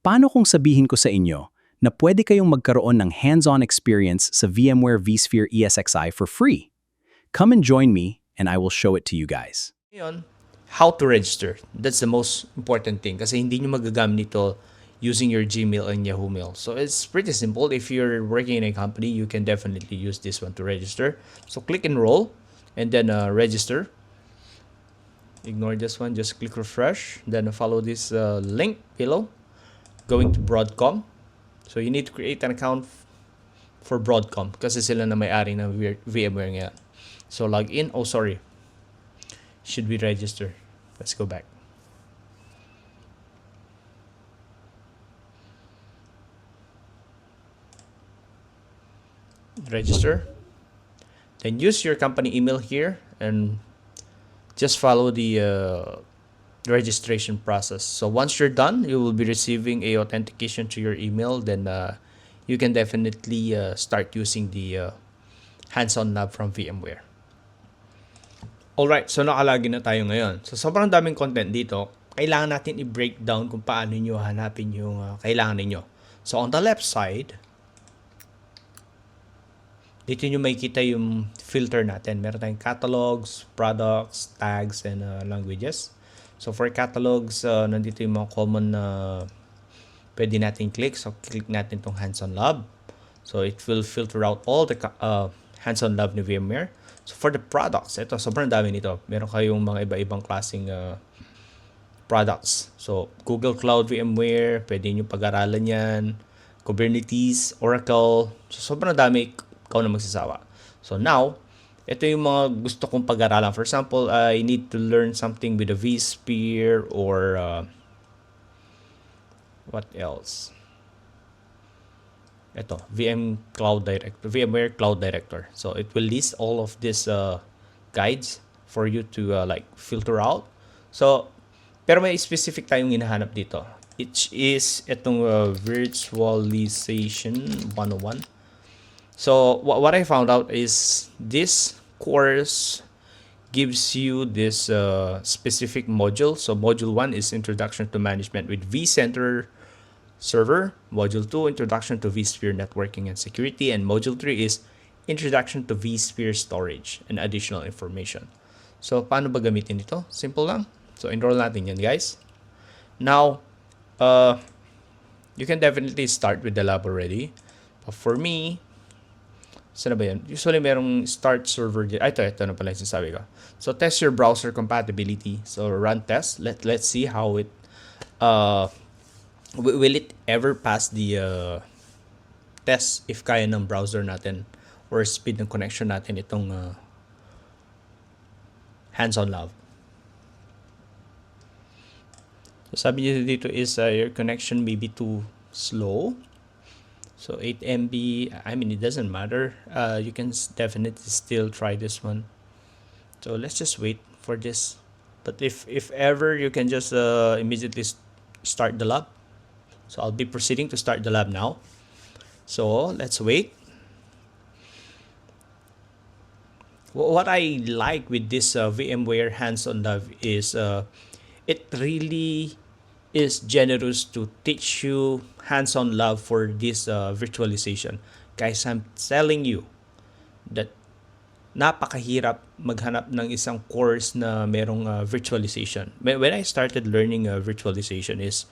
paano kung sabihin ko sa inyo na pwede kayong magkaroon ng hands-on experience sa VMware vSphere ESXi for free? Come and join me and I will show it to you guys. Ngayon, how to register. That's the most important thing kasi hindi nyo magagamit nito using your Gmail and Yahoo Mail. So it's pretty simple. If you're working in a company, you can definitely use this one to register. So click enroll and then register. Ignore this one, just click refresh, then follow this link below, going to Broadcom. So you need to create an account for Broadcom kasi sila na may-ari ng VMware ngayon. So log in, should we register? Let's go back. Register. Then use your company email here and just follow the registration process. So once you're done, you will be receiving a authentication to your email. Then you can definitely start using the Hands-on Lab from VMware. Alright, so nakalagin na tayo ngayon. So sobrang daming content dito. Kailangan natin i-breakdown kung paano nyo hanapin yung kailangan ninyo. So on the left side, dito nyo makikita yung filter natin. Meron tayong catalogs, products, tags, and languages. So for catalogs, nandito yung mga common na pwede natin click. So click natin itong Hands-on Lab. So it will filter out all the Hands-on Lab ni VMware. So for the products, ito sobrang dami nito. Meron kayong mga iba-ibang klaseng products. So Google Cloud VMware, pwede nyo pag-aralan yan. Kubernetes, Oracle. So sobrang dami, ikaw na magsasawa. So now, ito yung mga gusto kong pag-aralan. For example, I need to learn something with a vSphere or what else? Ito, VMware Cloud Director. So it will list all of these guides for you to filter out. So, pero may specific tayong hinahanap dito. It is itong Virtualization 101. So what I found out is this course gives you this specific module. So module 1 is Introduction to Management with vCenter Server. Module 2, Introduction to vSphere Networking and Security. And Module 3 is Introduction to vSphere Storage and Additional Information. So, paano ba gamitin ito? Simple lang. So, enroll natin yan, guys. Now, you can definitely start with the lab already. But for me, saan ba yan? Usually, merong start server. Ito na pala yung sinasabi ko. So, test your browser compatibility. So, run test. Let's see how it will it ever pass the test if kaya ng browser natin or speed ng connection natin itong Hands-on Lab. So sabi niyo dito is your connection may be too slow. So 8 MB, I mean it doesn't matter. You can definitely still try this one. So let's just wait for this. But if ever, you can just immediately start the lab. So I'll be proceeding to start the lab now. So let's wait. What I like with this VMware Hands-on Lab is it really is generous to teach you hands-on lab for this virtualization. Guys, I'm telling you that napakahirap maghanap ng isang course na merong virtualization. When I started learning virtualization is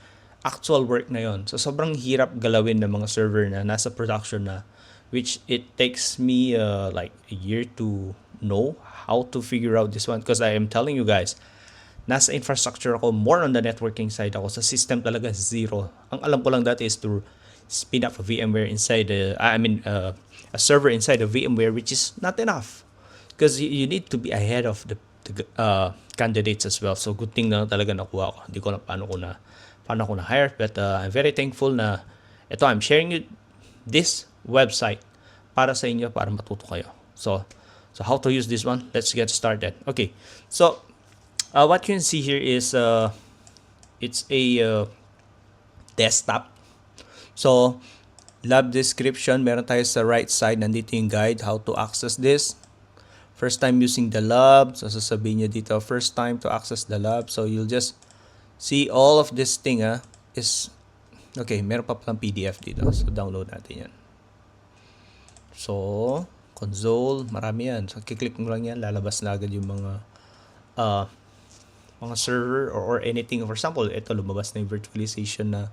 actual work na yon. So, sobrang hirap galawin ng mga server na nasa production na, which it takes me like a year to know how to figure out this one. Because I am telling you guys, nasa infrastructure ako, more on the networking side ako. Sa system talaga, zero. Ang alam ko lang dati is to spin up a VMware inside, a server inside a VMware, which is not enough. Because you need to be ahead of the candidates as well. So, good thing na talaga nakuha ko. Hindi ko na paano ko na-hire. But I'm very thankful na ito, I'm sharing you this website para sa inyo, para matuto kayo. So how to use this one? Let's get started. Okay. So, what you can see here is it's a desktop. So, lab description, meron tayo sa right side. Nandito yung guide, how to access this. First time using the lab. So, sasabihin nyo dito, first time to access the lab. So, you'll just see all of this thing is Okay, meron pa palang PDF dito. So, download natin yan. So, console, marami yan. So, kiklik mo lang yan, lalabas na agad yung mga server or anything. For example, ito lumabas na yung virtualization na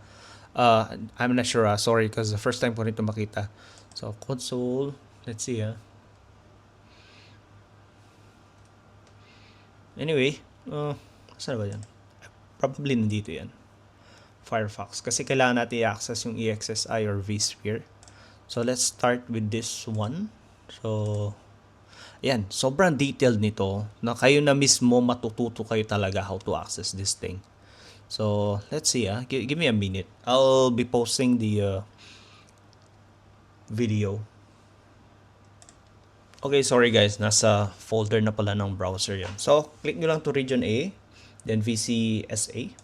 I'm not sure. Sorry, because the first time ko rin ito makita. So, console, let's see. Anyway, saan ba yan? Probably nandito yan. Firefox. Kasi kailangan natin i-access yung ESXi or vSphere. So, let's start with this one. So, ayan. Sobrang detailed nito na kayo na mismo matututo kayo talaga how to access this thing. So, let's see. Give me a minute. I'll be posting the video. Okay, sorry guys. Nasa folder na pala ng browser yan. So, click nyo lang to region A. Then vCSA.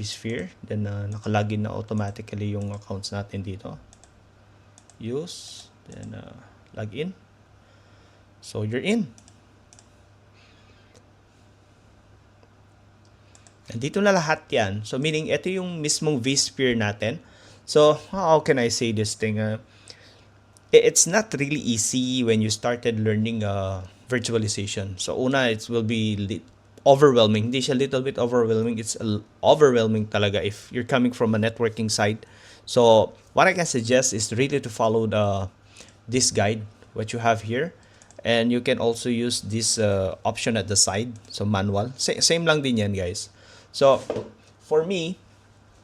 vSphere. Then, nakalagin na automatically yung accounts natin dito. Use. Then, login. So, you're in. Nandito na lahat yan. So, meaning, ito yung mismong vSphere natin. So, how can I say this thing? It's not really easy when you started learning virtualization. So, una, it will be overwhelming. Hindi siya little bit overwhelming. It's overwhelming talaga if you're coming from a networking side. So, what I can suggest is really to follow this guide, what you have here. And you can also use this option at the side. So, manual. Same lang din yan, guys. So, for me,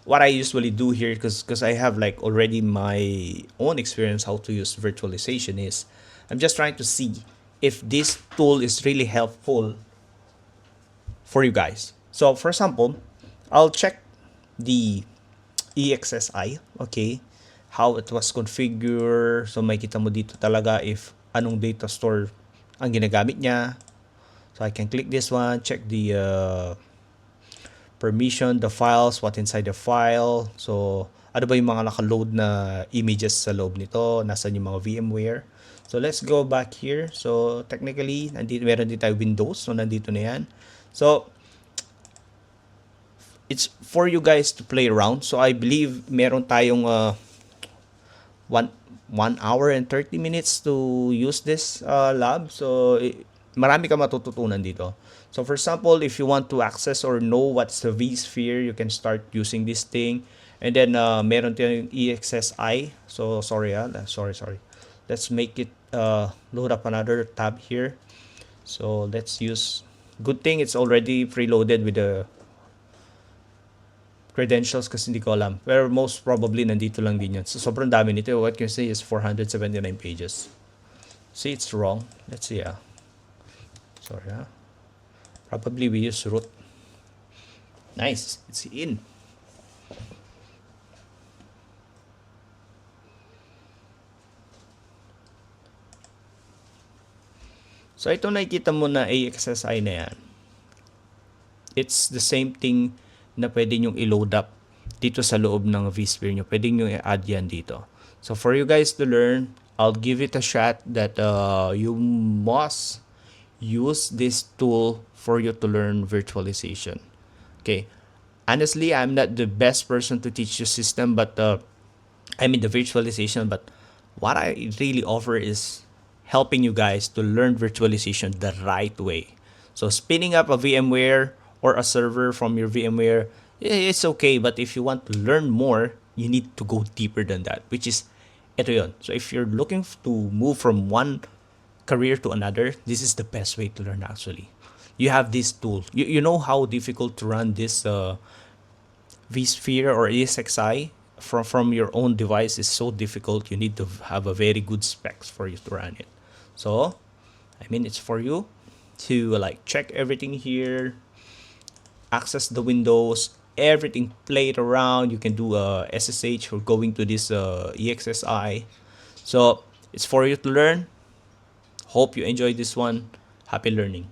what I usually do here, because I have like already my own experience how to use virtualization, is I'm just trying to see if this tool is really helpful for you guys. So, for example, I'll check the ESXi, okay, how it was configured. So, makita mo dito talaga if anong data store ang ginagamit niya. So, I can click this one, check the permission, the files, what inside the file. So, ano ba yung mga naka-load na images sa loob nito? Nasaan yung mga VMware? So, let's go back here. So, technically, meron din tayo Windows. So, nandito na yan. So, it's for you guys to play around. So, I believe meron tayong 1 hour and 30 minutes to use this lab. So, marami ka matututunan dito. So, for example, if you want to access or know what's the vSphere, you can start using this thing. And then, meron tayong ESXi. So, sorry. Let's make it load up another tab here. So, let's use... Good thing it's already preloaded with the credentials kasi hindi ko alam. Pero most probably, nandito lang din yan. So, sobrang dami nito. What you can say is 479 pages. See, it's wrong. Let's see, Sorry, Probably we use root. Nice. It's in. So, ito nakikita mo na ESXi na yan. It's the same thing na pwede nyong i-load up dito sa loob ng vSphere nyo. Pwede nyo i-add yan dito. So, for you guys to learn, I'll give it a shot that you must use this tool for you to learn virtualization. Okay. Honestly, I'm not the best person to teach you system, but the virtualization, but what I really offer is helping you guys to learn virtualization the right way. So spinning up a VMware or a server from your VMware, it's okay, but if you want to learn more, you need to go deeper than that, which is ito yun. So if you're looking to move from one career to another, this is the best way to learn actually. You have this tool. You know how difficult to run this vSphere or ESXi from your own device is so difficult. You need to have a very good specs for you to run it. So, it's for you to like check everything here, access the windows, everything, play it around. You can do SSH for going to this ESXi. So, it's for you to learn. Hope you enjoyed this one. Happy learning.